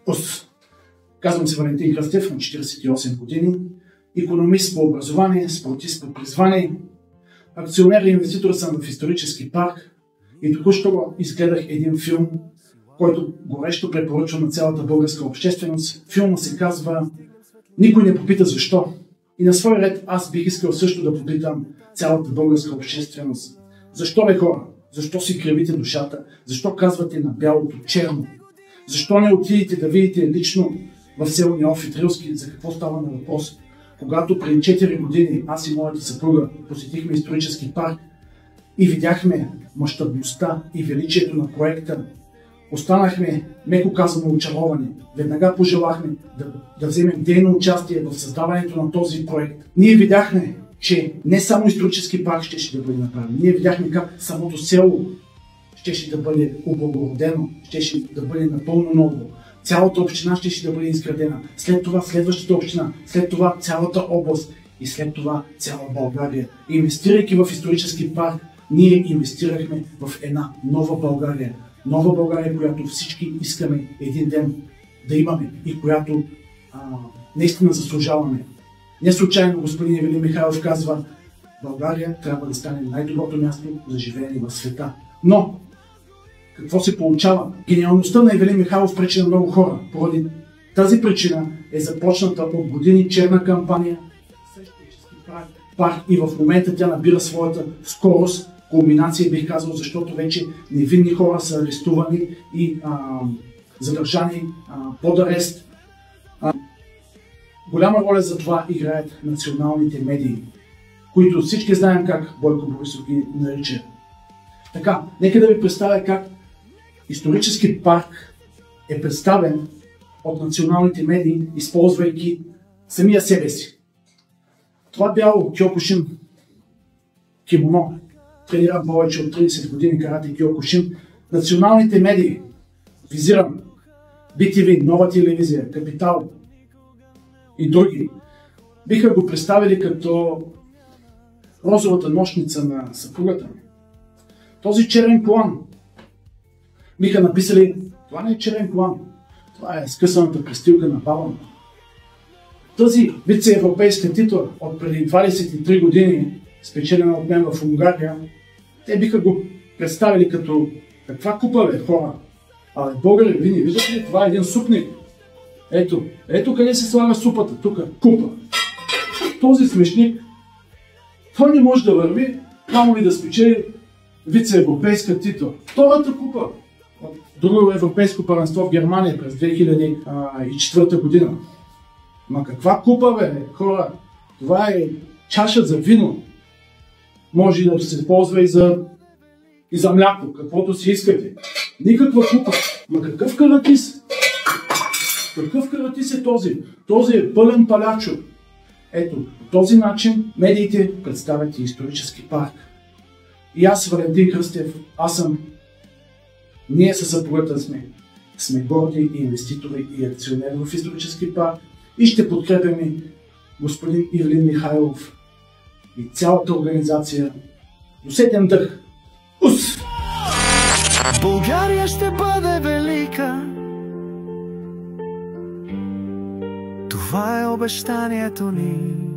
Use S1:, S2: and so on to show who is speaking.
S1: УС. Казвам се Валентин Кръстев, на 48 години, икономист по образование, спортист по призвание, акционер и инвеститор съм в исторически парк и току-що изгледах един филм, който горещо препоръчвам на цялата българска общественост. Филма се казва "Никой не попита защо". И на свой ред аз бих искал също да попитам цялата българска общественост. Защо бе, хора? Защо си кривите душата? Защо казвате на бялото черно? Защо не отидете да видите лично в село Неофит Рилски за какво става на въпрос? Когато преди 4 години аз и моята съпруга посетихме исторически парк и видяхме мащабността и величието на проекта, останахме, меко казано, очаровани. Веднага пожелахме да вземем дейно участие в създаването на този проект. Ние видяхме, че не само исторически парк щеше да бъде направен. Ние видяхме как самото село щеше да бъде облагородено, щеше да бъде напълно ново. Цялата община щеше да бъде изградена. След това следващата община, след това цялата област и след това цяла България. Инвестирайки в исторически парк, ние инвестирахме в една нова България. Нова България, която всички искаме един ден да имаме и която наистина заслужаваме. Не случайно господин Ивелин Михайлов казва: България трябва да стане най-доброто място за живеене в света. Но какво се получава? Гениалността на Ивелин Михайлов пречи на много хора. Поради тази причина е започната от години черна кампания парк и в момента тя набира своята скорост, кулминация, бих казал, защото вече невинни хора са арестувани и задържани под арест. Голяма роля за това играят националните медии, които всички знаем как Бойко Борисов ги нарича. Така, нека да ви представя как исторически парк е представен от националните медии, използвайки самия себе си. Това бяло Киокушин кимоно тренира повече от 30 години карате Киокушин. Националните медии, визирам BTV, Нова телевизия, Капитал и други, биха го представили като розовата нощница на съпругата ми. Този черен колан, биха написали: това не е черен колан, това е скъсаната престилка на баба ми. Тази вице-европейска титла от преди 23 години, спечелена от мен в Унгария, те биха го представили като: каква купа, бе, хора? Абе, българи, ви не виждате ли? Това е един супник. Ето къде се слага супата, тук, купа. Този смешник, той не може да върви, камо ли да спечели вице-европейска титла. Втората купа от друго европейско първенство в Германия през 2004 година. Ма каква купа, бе, хора? Това е чаша за вино. Може да се ползва и за мляко, каквото си искате. Никаква купа. Ма какъв каратис? Какъв каратис е този? Този е пълен палячо. Ето, по този начин медиите представят и исторически парк. И аз, Валентин Кръстев, ние със съпругата сме горди инвеститори и акционери в исторически парк и ще подкрепяме господин Ивелин Михайлов и цялата организация до сетен дъх. УС!
S2: България ще бъде велика. Това е обещанието ни.